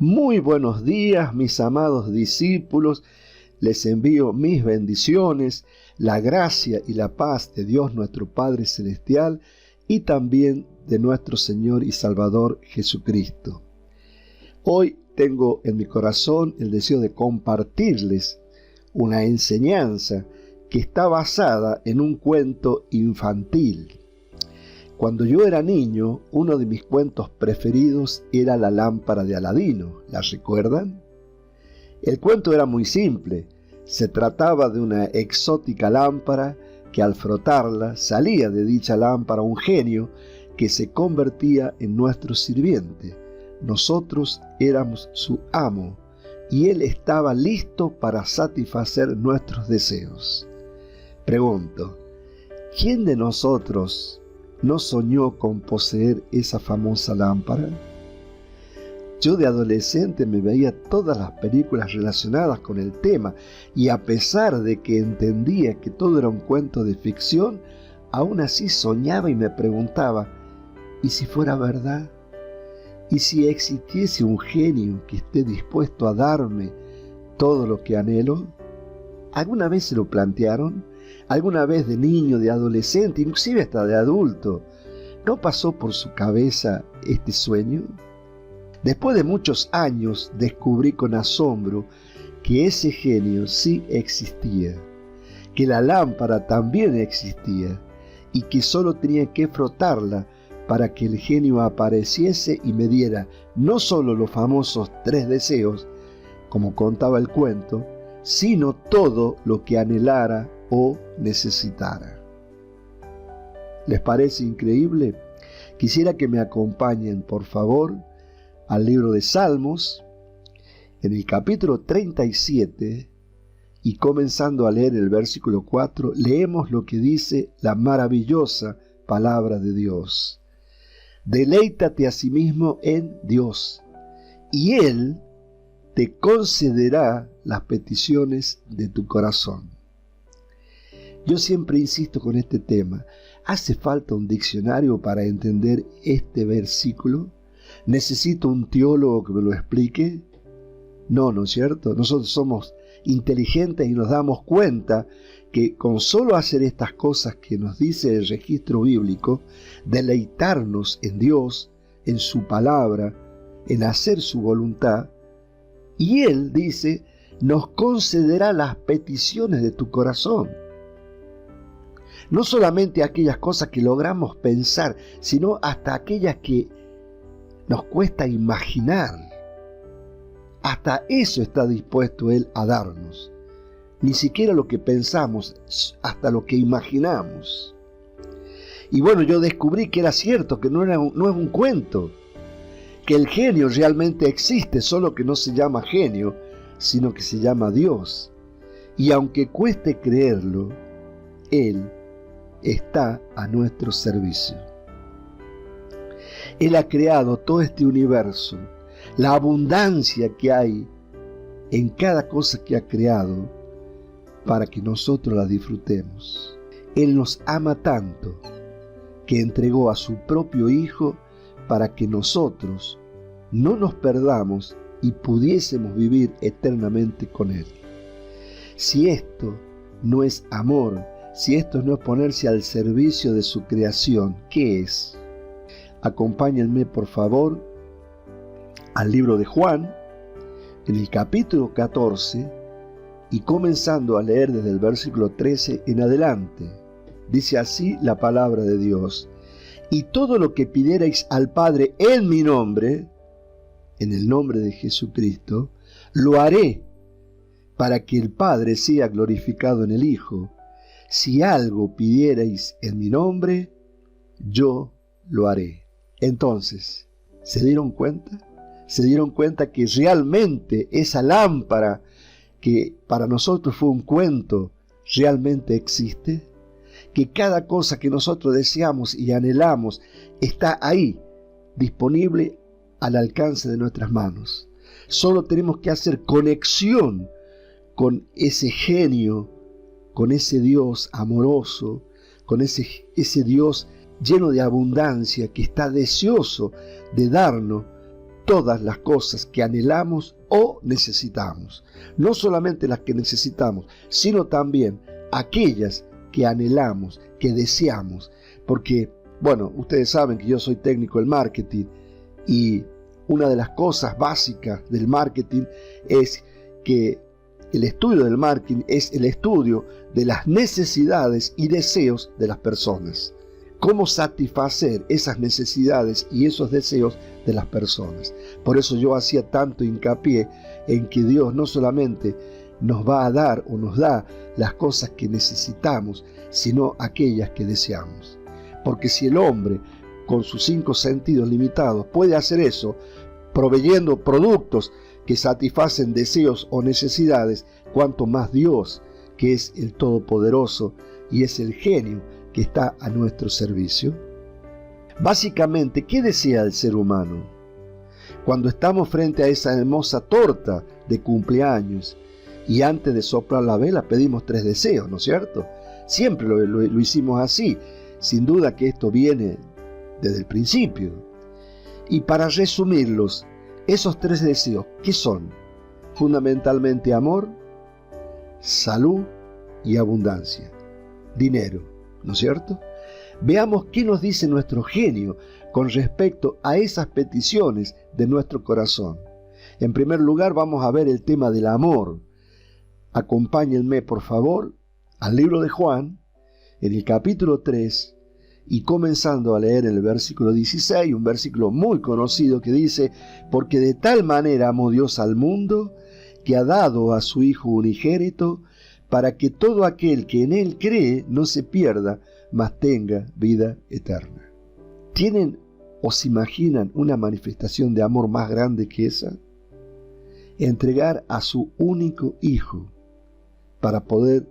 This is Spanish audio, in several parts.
Muy buenos días, mis amados discípulos. Les envío mis bendiciones, la gracia y la paz de Dios nuestro Padre Celestial y también de nuestro Señor y Salvador Jesucristo. Hoy tengo en mi corazón el deseo de compartirles una enseñanza que está basada en un cuento infantil. Cuando yo era niño, uno de mis cuentos preferidos era La lámpara de Aladino. ¿La recuerdan? El cuento era muy simple. Se trataba de una exótica lámpara que al frotarla salía de dicha lámpara un genio que se convertía en nuestro sirviente. Nosotros éramos su amo y él estaba listo para satisfacer nuestros deseos. Pregunto, ¿quién de nosotros no soñó con poseer esa famosa lámpara? Yo de adolescente me veía todas las películas relacionadas con el tema y a pesar de que entendía que todo era un cuento de ficción, aún así soñaba y me preguntaba, ¿y si fuera verdad? ¿Y si existiese un genio que esté dispuesto a darme todo lo que anhelo? ¿Alguna vez se lo plantearon? ¿Alguna vez de niño, de adolescente, inclusive hasta de adulto, no pasó por su cabeza este sueño? Después de muchos años descubrí con asombro que ese genio sí existía, que la lámpara también existía y que solo tenía que frotarla para que el genio apareciese y me diera no solo los famosos 3 deseos, como contaba el cuento, sino todo lo que anhelara o necesitara. ¿Les parece increíble? Quisiera que me acompañen, por favor, al libro de Salmos, en el capítulo 37, y comenzando a leer el versículo 4, leemos lo que dice la maravillosa palabra de Dios. Deleítate a sí mismo en Dios, y Él te concederá las peticiones de tu corazón. Yo siempre insisto con este tema. ¿Hace falta un diccionario para entender este versículo? ¿Necesito un teólogo que me lo explique? No, ¿no es cierto? Nosotros somos inteligentes y nos damos cuenta que con solo hacer estas cosas que nos dice el registro bíblico, deleitarnos en Dios, en su palabra, en hacer su voluntad, y Él dice, nos concederá las peticiones de tu corazón. No solamente aquellas cosas que logramos pensar, sino hasta aquellas que nos cuesta imaginar. Hasta eso está dispuesto Él a darnos. Ni siquiera lo que pensamos, hasta lo que imaginamos. Y bueno, yo descubrí que era cierto, que no es un cuento, que el genio realmente existe, solo que no se llama genio, sino que se llama Dios. Y aunque cueste creerlo, Él está a nuestro servicio. Él ha creado todo este universo, la abundancia que hay en cada cosa que ha creado para que nosotros la disfrutemos. Él nos ama tanto que entregó a su propio Hijo para que nosotros no nos perdamos y pudiésemos vivir eternamente con Él. Si esto no es amor, si esto no es ponerse al servicio de su creación, ¿qué es? Acompáñenme, por favor, al libro de Juan, en el capítulo 14, y comenzando a leer desde el versículo 13 en adelante. Dice así la palabra de Dios: y todo lo que pidierais al Padre en mi nombre, en el nombre de Jesucristo, lo haré, para que el Padre sea glorificado en el Hijo. Si algo pidierais en mi nombre, yo lo haré. Entonces, ¿se dieron cuenta? ¿Se dieron cuenta que realmente esa lámpara que para nosotros fue un cuento, realmente existe? Que cada cosa que nosotros deseamos y anhelamos está ahí, disponible al alcance de nuestras manos. Solo tenemos que hacer conexión con ese genio, con ese Dios amoroso, con ese Dios lleno de abundancia que está deseoso de darnos todas las cosas que anhelamos o necesitamos. No solamente las que necesitamos, sino también aquellas que anhelamos, que deseamos. Porque, bueno, ustedes saben que yo soy técnico del marketing y una de las cosas básicas del marketing es que el estudio del marketing es el estudio de las necesidades y deseos de las personas. Cómo satisfacer esas necesidades y esos deseos de las personas. Por eso yo hacía tanto hincapié en que Dios no solamente nos va a dar o nos da las cosas que necesitamos, sino aquellas que deseamos. Porque si el hombre, con sus 5 sentidos limitados, puede hacer eso, proveyendo productos que satisfacen deseos o necesidades, cuanto más Dios, que es el Todopoderoso y es el genio que está a nuestro servicio. Básicamente, ¿qué desea el ser humano? Cuando estamos frente a esa hermosa torta de cumpleaños y antes de soplar la vela pedimos 3 deseos, ¿no es cierto? Siempre lo hicimos así. Sin duda que esto viene desde el principio. Y para resumirlos, esos 3 deseos, ¿qué son? Fundamentalmente amor, salud y abundancia. Dinero, ¿no es cierto? Veamos qué nos dice nuestro genio con respecto a esas peticiones de nuestro corazón. En primer lugar, vamos a ver el tema del amor. Acompáñenme, por favor, al libro de Juan, en el capítulo 3, y comenzando a leer en el versículo 16, un versículo muy conocido que dice: porque de tal manera amó Dios al mundo, que ha dado a su Hijo unigénito, para que todo aquel que en Él cree no se pierda, mas tenga vida eterna. ¿Tienen o se imaginan una manifestación de amor más grande que esa? Entregar a su único Hijo para poder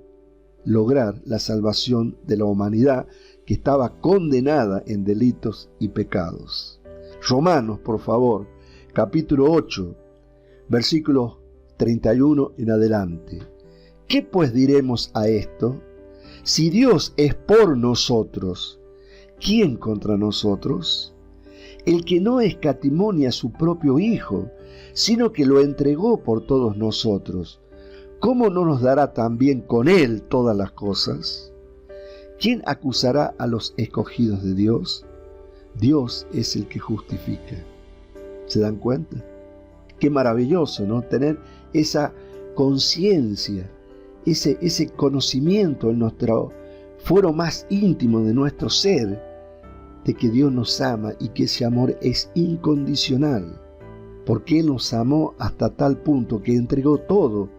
lograr la salvación de la humanidad que estaba condenada en delitos y pecados. Romanos, por favor, capítulo 8, versículos 31 en adelante. ¿Qué pues diremos a esto? Si Dios es por nosotros, ¿quién contra nosotros? El que no escatimó a su propio Hijo, sino que lo entregó por todos nosotros, ¿cómo no nos dará también con Él todas las cosas? ¿Quién acusará a los escogidos de Dios? Dios es el que justifica. ¿Se dan cuenta? Qué maravilloso, ¿no? Tener esa conciencia, ese conocimiento en nuestro fuero más íntimo de nuestro ser, de que Dios nos ama y que ese amor es incondicional, porque Él nos amó hasta tal punto que entregó todo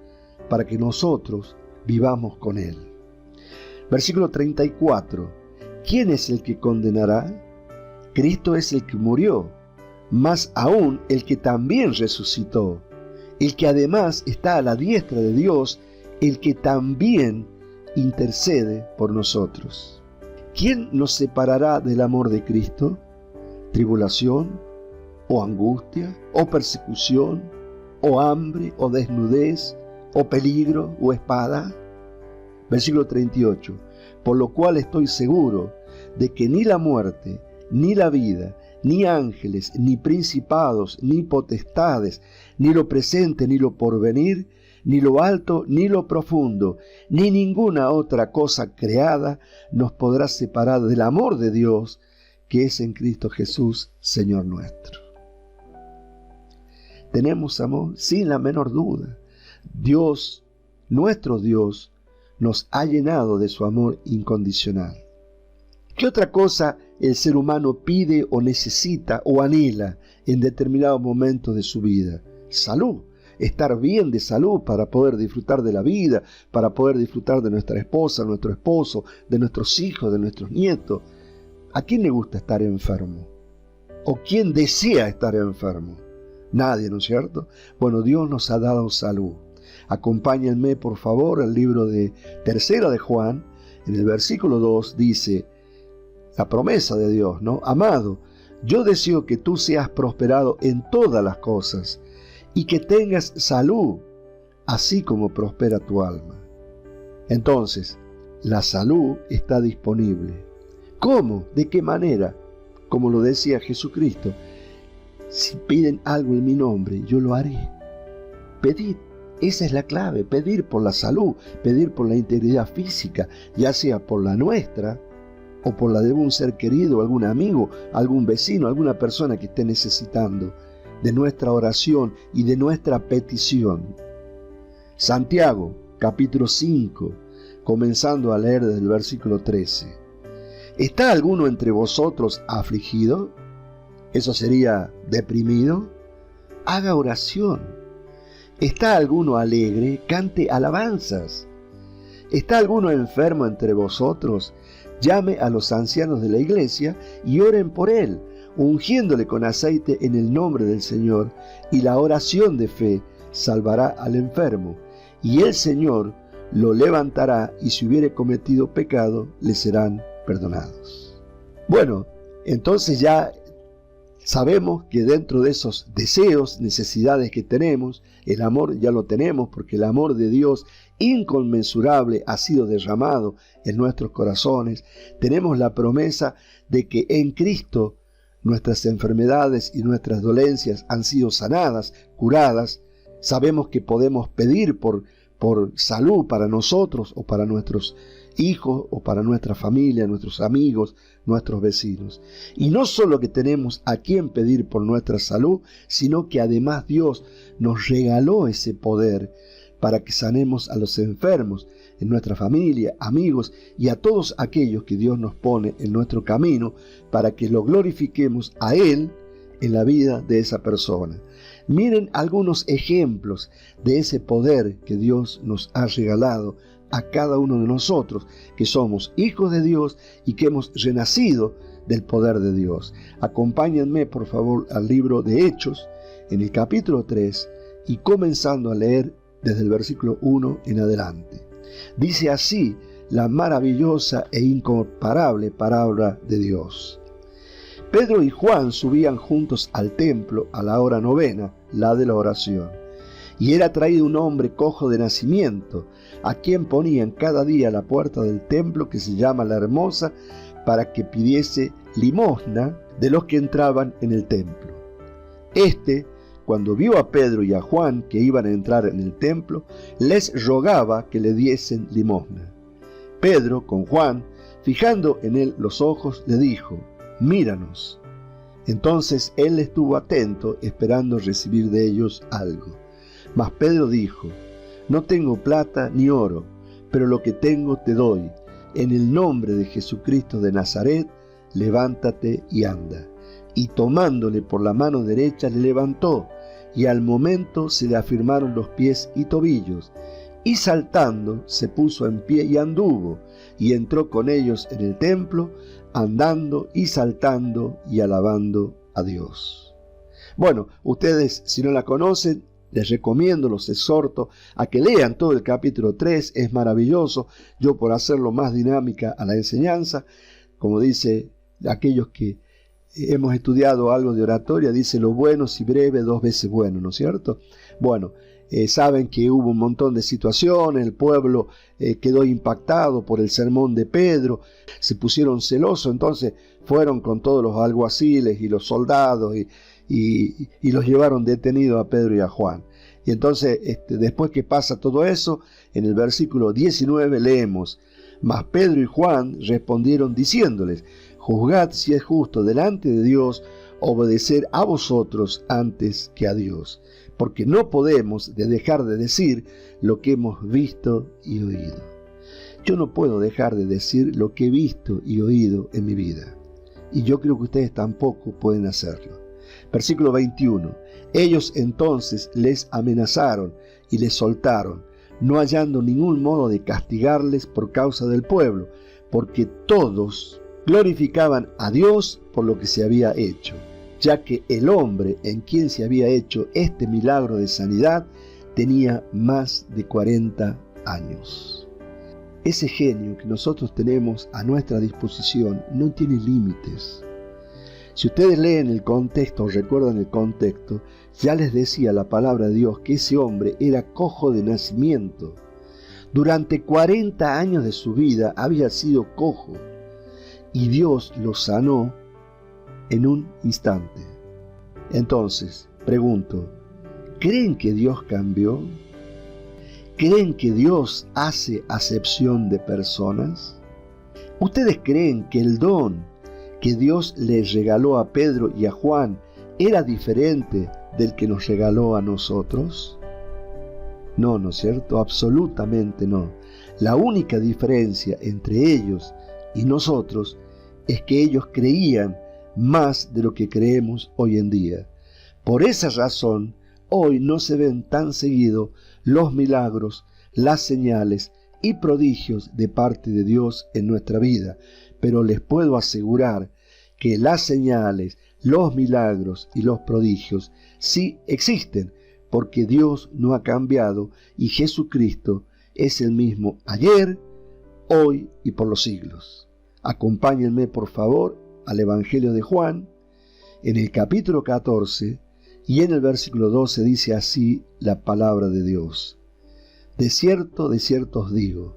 para que nosotros vivamos con Él. Versículo 34. ¿Quién es el que condenará? Cristo es el que murió, más aún el que también resucitó, el que además está a la diestra de Dios, el que también intercede por nosotros. ¿Quién nos separará del amor de Cristo? ¿Tribulación, o angustia, o persecución, o hambre, o desnudez, o peligro, o espada? Versículo 38. Por lo cual estoy seguro de que ni la muerte, ni la vida, ni ángeles, ni principados, ni potestades, ni lo presente, ni lo porvenir, ni lo alto, ni lo profundo, ni ninguna otra cosa creada nos podrá separar del amor de Dios, que es en Cristo Jesús, Señor nuestro. ¿Tenemos amor? Sin la menor duda. Dios, nuestro Dios, nos ha llenado de su amor incondicional. ¿Qué otra cosa el ser humano pide o necesita o anhela en determinados momentos de su vida? Salud. Estar bien de salud para poder disfrutar de la vida, para poder disfrutar de nuestra esposa, nuestro esposo, de nuestros hijos, de nuestros nietos. ¿A quién le gusta estar enfermo? ¿O quién desea estar enfermo? Nadie, ¿no es cierto? Bueno, Dios nos ha dado salud. Acompáñenme, por favor, al libro de Tercera de Juan. En el versículo 2 dice la promesa de Dios, ¿no? Amado, yo deseo que tú seas prosperado en todas las cosas y que tengas salud, así como prospera tu alma. Entonces, la salud está disponible. ¿Cómo? ¿De qué manera? Como lo decía Jesucristo, Si piden algo en mi nombre, yo lo haré. Pedid. Esa es la clave, pedir por la salud, pedir por la integridad física, ya sea por la nuestra o por la de un ser querido, algún amigo, algún vecino, alguna persona que esté necesitando de nuestra oración y de nuestra petición. Santiago, capítulo 5, comenzando a leer desde el versículo 13. ¿Está alguno entre vosotros afligido? Eso sería deprimido. Haga oración. ¿Está alguno alegre? Cante alabanzas. ¿Está alguno enfermo entre vosotros? Llame a los ancianos de la iglesia y oren por él, ungiéndole con aceite en el nombre del Señor, y la oración de fe salvará al enfermo, y el Señor lo levantará, y si hubiere cometido pecado, le serán perdonados. Bueno, entonces ya sabemos que dentro de esos deseos, necesidades que tenemos, el amor ya lo tenemos, porque el amor de Dios inconmensurable ha sido derramado en nuestros corazones. Tenemos la promesa de que en Cristo nuestras enfermedades y nuestras dolencias han sido sanadas, curadas. Sabemos que podemos pedir por salud para nosotros o para nuestros hijos o para nuestra familia, nuestros amigos, nuestros vecinos. Y no solo que tenemos a quien pedir por nuestra salud, sino que además Dios nos regaló ese poder para que sanemos a los enfermos en nuestra familia, amigos y a todos aquellos que Dios nos pone en nuestro camino para que lo glorifiquemos a Él en la vida de esa persona. Miren algunos ejemplos de ese poder que Dios nos ha regalado a cada uno de nosotros, que somos hijos de Dios y que hemos renacido del poder de Dios. Acompáñenme, por favor, al libro de Hechos, en el capítulo 3, y comenzando a leer desde el versículo 1 en adelante. Dice así la maravillosa e incomparable palabra de Dios. Pedro y Juan subían juntos al templo a la hora novena, la de la oración. Y era traído un hombre cojo de nacimiento, a quien ponían cada día a la puerta del templo, que se llama La Hermosa, para que pidiese limosna de los que entraban en el templo. Este, cuando vio a Pedro y a Juan que iban a entrar en el templo, les rogaba que le diesen limosna. Pedro, con Juan, fijando en él los ojos, le dijo: «Míranos». Entonces él estuvo atento, esperando recibir de ellos algo. Mas Pedro dijo: «No tengo plata ni oro, pero lo que tengo te doy. En el nombre de Jesucristo de Nazaret, levántate y anda». Y tomándole por la mano derecha le levantó, y al momento se le afirmaron los pies y tobillos. Y saltando se puso en pie y anduvo, y entró con ellos en el templo, andando y saltando y alabando a Dios. Bueno, ustedes, si no la conocen, les recomiendo, los exhorto a que lean todo el capítulo 3, es maravilloso. Yo, por hacerlo más dinámica a la enseñanza, como dice aquellos que hemos estudiado algo de oratoria, dice: lo bueno si breve, 2 veces bueno, ¿no es cierto? Bueno, saben que hubo un montón de situaciones, el pueblo quedó impactado por el sermón de Pedro, se pusieron celosos, entonces fueron con todos los alguaciles y los soldados y los llevaron detenidos a Pedro y a Juan. Y entonces, después que pasa todo eso, en el versículo 19 leemos: «Mas Pedro y Juan respondieron diciéndoles: juzgad si es justo delante de Dios obedecer a vosotros antes que a Dios, porque no podemos dejar de decir lo que hemos visto y oído». Yo no puedo dejar de decir lo que he visto y oído en mi vida, y yo creo que ustedes tampoco pueden hacerlo. Versículo 21. Ellos entonces les amenazaron y les soltaron, no hallando ningún modo de castigarles por causa del pueblo, porque todos glorificaban a Dios por lo que se había hecho, ya que el hombre en quien se había hecho este milagro de sanidad tenía más de 40 años. Ese genio que nosotros tenemos a nuestra disposición no tiene límites. Si ustedes leen el contexto o recuerdan el contexto, ya les decía la palabra de Dios que ese hombre era cojo de nacimiento. Durante 40 años de su vida había sido cojo y Dios lo sanó en un instante. Entonces, pregunto, ¿creen que Dios cambió? ¿Creen que Dios hace acepción de personas? ¿Ustedes creen que el don que Dios les regaló a Pedro y a Juan era diferente del que nos regaló a nosotros? No, ¿no es cierto? Absolutamente no. La única diferencia entre ellos y nosotros es que ellos creían más de lo que creemos hoy en día. Por esa razón, hoy no se ven tan seguido los milagros, las señales y prodigios de parte de Dios en nuestra vida, pero les puedo asegurar que las señales, los milagros y los prodigios sí existen, porque Dios no ha cambiado y Jesucristo es el mismo ayer, hoy y por los siglos. Acompáñenme por favor al Evangelio de Juan, en el capítulo 14 y en el versículo 12 dice así la palabra de Dios. De cierto os digo,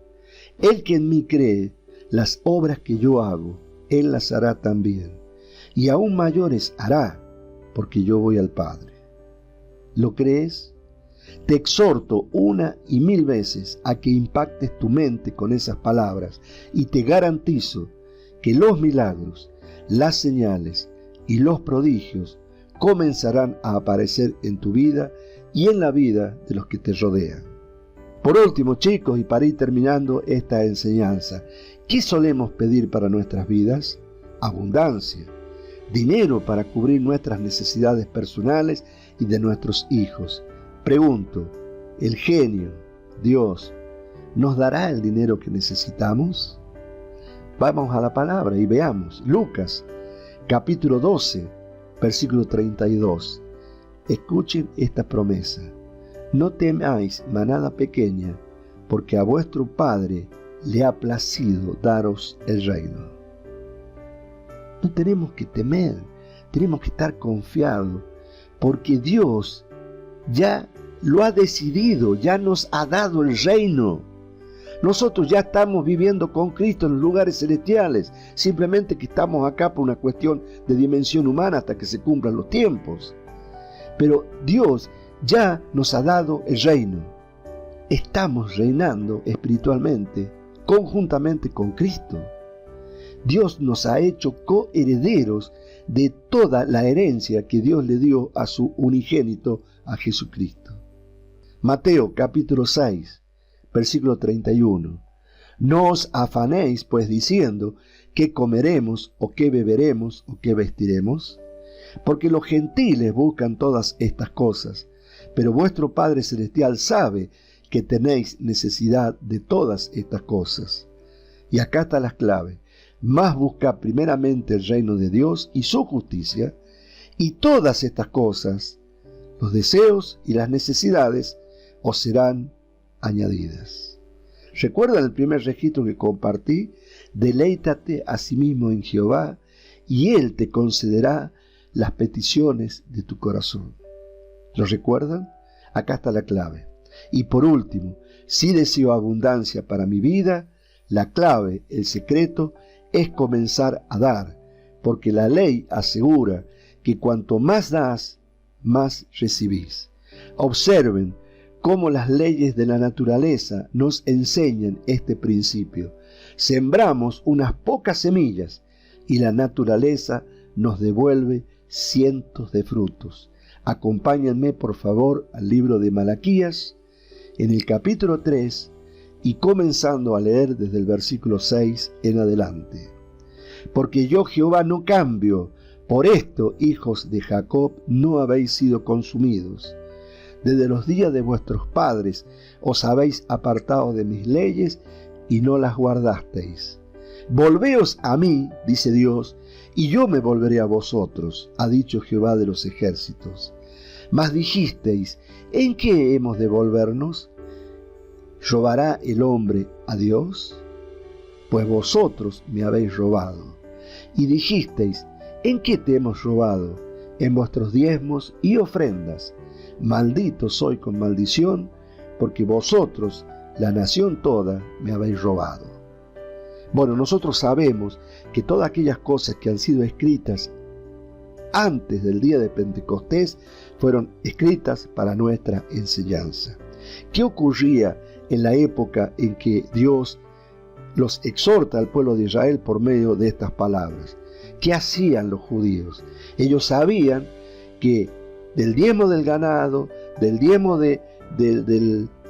el que en mí cree, las obras que yo hago, él las hará también, y aún mayores hará, porque yo voy al Padre. ¿Lo crees? Te exhorto una y mil veces a que impactes tu mente con esas palabras y te garantizo que los milagros, las señales y los prodigios comenzarán a aparecer en tu vida y en la vida de los que te rodean. Por último, chicos, y para ir terminando esta enseñanza, ¿qué solemos pedir para nuestras vidas? Abundancia, dinero para cubrir nuestras necesidades personales y de nuestros hijos. Pregunto, ¿el genio, Dios, nos dará el dinero que necesitamos? Vamos a la palabra y veamos. Lucas, capítulo 12, versículo 32. Escuchen esta promesa. No temáis, manada pequeña, porque a vuestro Padre le ha placido daros el reino. No tenemos que temer, tenemos que estar confiados, porque Dios ya lo ha decidido, ya nos ha dado el reino. Nosotros ya estamos viviendo con Cristo en los lugares celestiales, simplemente que estamos acá por una cuestión de dimensión humana hasta que se cumplan los tiempos. Pero Dios ya nos ha dado el reino. Estamos reinando espiritualmente, conjuntamente con Cristo. Dios nos ha hecho coherederos de toda la herencia que Dios le dio a su unigénito, a Jesucristo. Mateo capítulo 6, versículo 31. No os afanéis pues diciendo qué comeremos o qué beberemos o qué vestiremos, porque los gentiles buscan todas estas cosas, pero vuestro Padre Celestial sabe que tenéis necesidad de todas estas cosas. Y acá está la clave. Más buscad primeramente el reino de Dios y su justicia, y todas estas cosas, los deseos y las necesidades, os serán añadidas. ¿Recuerdan el primer registro que compartí? Deleítate a sí mismo en Jehová, y Él te concederá las peticiones de tu corazón. ¿Lo recuerdan? Acá está la clave. Y por último, si deseo abundancia para mi vida, la clave, el secreto, es comenzar a dar, porque la ley asegura que cuanto más das, más recibís. Observen cómo las leyes de la naturaleza nos enseñan este principio. Sembramos unas pocas semillas y la naturaleza nos devuelve cientos de frutos. Acompáñenme por favor al libro de Malaquías, en el capítulo 3, y comenzando a leer desde el versículo 6 en adelante. Porque yo Jehová no cambio, por esto, hijos de Jacob, no habéis sido consumidos. Desde los días de vuestros padres os habéis apartado de mis leyes y no las guardasteis. Volveos a mí, dice Dios, y yo me volveré a vosotros, ha dicho Jehová de los ejércitos. Mas dijisteis, ¿en qué hemos de volvernos? ¿Robará el hombre a Dios? Pues vosotros me habéis robado. Y dijisteis, ¿en qué te hemos robado? En vuestros diezmos y ofrendas. Maldito soy con maldición, porque vosotros, la nación toda, me habéis robado. Bueno, nosotros sabemos que todas aquellas cosas que han sido escritas antes del día de Pentecostés fueron escritas para nuestra enseñanza. ¿Qué ocurría en la época en que Dios los exhorta al pueblo de Israel por medio de estas palabras? ¿Qué hacían los judíos? Ellos sabían que del diezmo del ganado, del diezmo de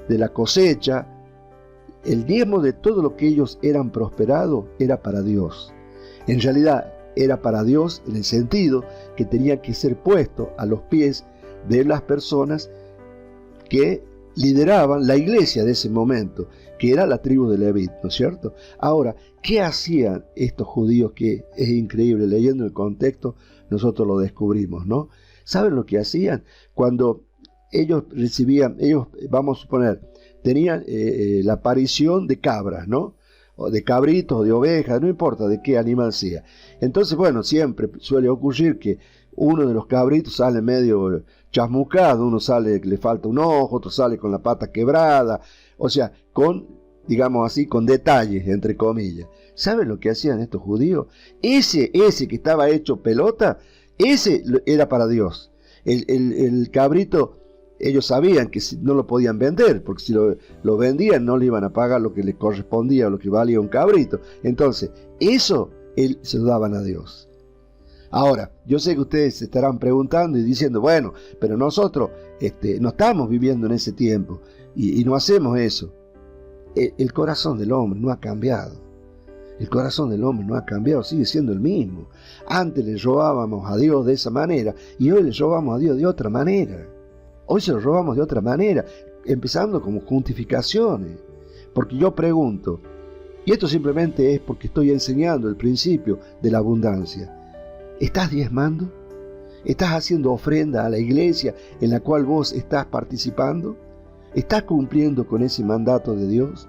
la cosecha, el diezmo de todo lo que ellos eran prosperados era para Dios. En realidad era para Dios en el sentido que tenía que ser puesto a los pies de las personas que lideraban la iglesia de ese momento, que era la tribu de Leví, ¿no es cierto? Ahora, ¿qué hacían estos judíos? Que es increíble, leyendo el contexto nosotros lo descubrimos, ¿no? ¿Saben lo que hacían? Cuando ellos recibían, vamos a suponer, tenían la aparición de cabras, ¿no? O de cabritos, o de ovejas, no importa de qué animal sea. Entonces, bueno, siempre suele ocurrir que uno de los cabritos sale medio chasmucado, uno sale que le falta un ojo, otro sale con la pata quebrada, o sea, con, digamos así, con detalles, entre comillas. ¿Saben lo que hacían estos judíos? Ese que estaba hecho pelota, ese era para Dios. El cabrito, ellos sabían que no lo podían vender, porque si lo vendían no le iban a pagar lo que le correspondía o lo que valía un cabrito. Entonces, eso se lo daban a Dios. Ahora, yo sé que ustedes se estarán preguntando y diciendo, bueno, pero nosotros no estamos viviendo en ese tiempo y no hacemos eso. El corazón del hombre no ha cambiado. El corazón del hombre no ha cambiado, sigue siendo el mismo. Antes le robábamos a Dios de esa manera y hoy le robamos a Dios de otra manera. Hoy se lo robamos de otra manera, empezando como justificaciones. Porque yo pregunto, y esto simplemente es porque estoy enseñando el principio de la abundancia. ¿Estás diezmando? ¿Estás haciendo ofrenda a la iglesia en la cual vos estás participando? ¿Estás cumpliendo con ese mandato de Dios?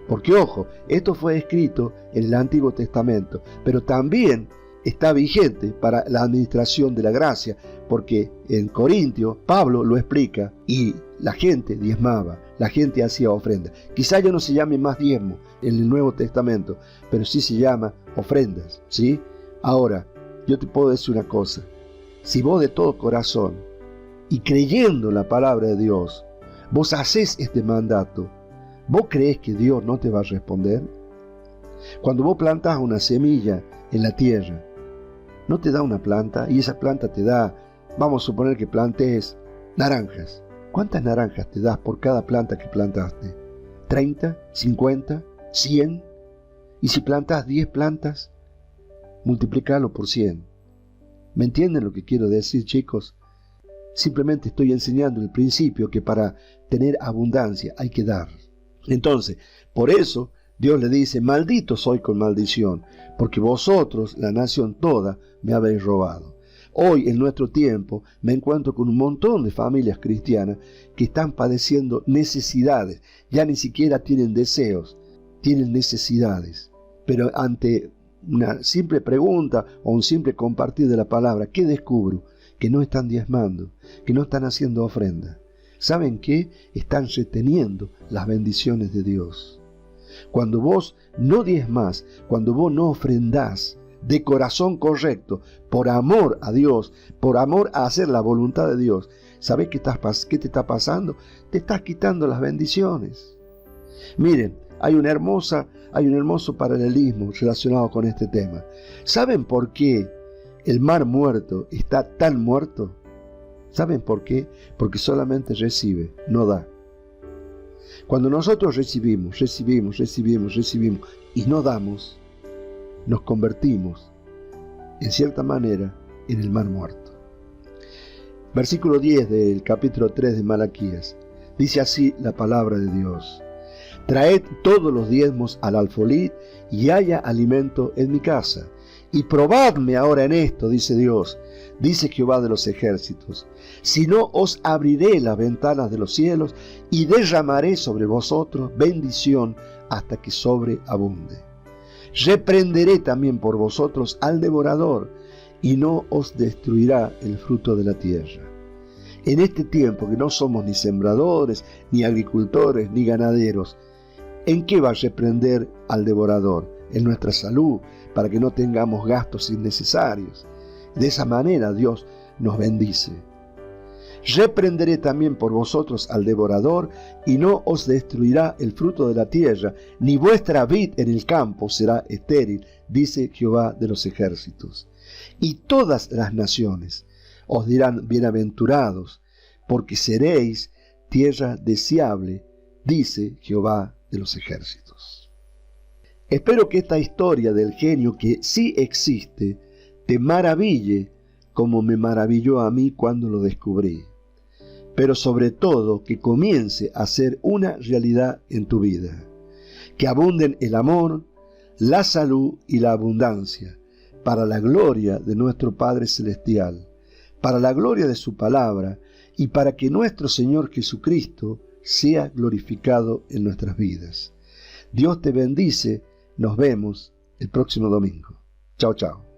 Porque ojo, esto fue escrito en el Antiguo Testamento, pero también está vigente para la administración de la gracia, porque en Corintios Pablo lo explica y la gente diezmaba, la gente hacía ofrenda. Quizá ya no se llame más diezmo en el Nuevo Testamento, pero sí se llama ofrendas, ¿sí? Ahora, yo te puedo decir una cosa, si vos de todo corazón y creyendo la palabra de Dios, vos hacés este mandato, ¿vos crees que Dios no te va a responder? Cuando vos plantás una semilla en la tierra, ¿no te da una planta? Y esa planta te da, vamos a suponer que plantes naranjas. ¿Cuántas naranjas te das por cada planta que plantaste? ¿30? ¿50? ¿100? Y si plantas 10 plantas, multiplícalo por 100. ¿Me entienden lo que quiero decir, chicos? Simplemente estoy enseñando el principio que para tener abundancia hay que dar. Entonces, por eso Dios le dice, maldito soy con maldición, porque vosotros, la nación toda, me habéis robado. Hoy, en nuestro tiempo, me encuentro con un montón de familias cristianas que están padeciendo necesidades. Ya ni siquiera tienen deseos, tienen necesidades. Pero ante una simple pregunta o un simple compartir de la palabra, ¿qué descubro? Que no están diezmando, que no están haciendo ofrenda. ¿Saben qué? Están reteniendo las bendiciones de Dios. Cuando vos no diezmás, cuando vos no ofrendás de corazón correcto, por amor a Dios, por amor a hacer la voluntad de Dios, ¿sabés qué te está pasando? Te estás quitando las bendiciones. Miren, hay un hermoso paralelismo relacionado con este tema. ¿Saben por qué el mar muerto está tan muerto? ¿Saben por qué? Porque solamente recibe, no da. Cuando nosotros recibimos y no damos, nos convertimos, en cierta manera, en el mar muerto. Versículo 10 del capítulo 3 de Malaquías. Dice así la palabra de Dios. Traed todos los diezmos al alfolí y haya alimento en mi casa. Y probadme ahora en esto, dice Dios, dice Jehová de los ejércitos. Si no, os abriré las ventanas de los cielos y derramaré sobre vosotros bendición hasta que sobreabunde. Reprenderé también por vosotros al devorador y no os destruirá el fruto de la tierra. En este tiempo que no somos ni sembradores, ni agricultores, ni ganaderos, ¿en qué va a reprender al devorador? En nuestra salud, para que no tengamos gastos innecesarios. De esa manera Dios nos bendice. Reprenderé también por vosotros al devorador, y no os destruirá el fruto de la tierra, ni vuestra vid en el campo será estéril, dice Jehová de los ejércitos. Y todas las naciones os dirán bienaventurados, porque seréis tierra deseable, dice Jehová de los ejércitos. Espero que esta historia del genio, que sí existe, te maraville como me maravilló a mí cuando lo descubrí, pero sobre todo que comience a ser una realidad en tu vida, que abunden el amor, la salud y la abundancia, para la gloria de nuestro Padre Celestial, para la gloria de su palabra y para que nuestro Señor Jesucristo sea glorificado en nuestras vidas. Dios te bendice, nos vemos el próximo domingo. Chao, chao.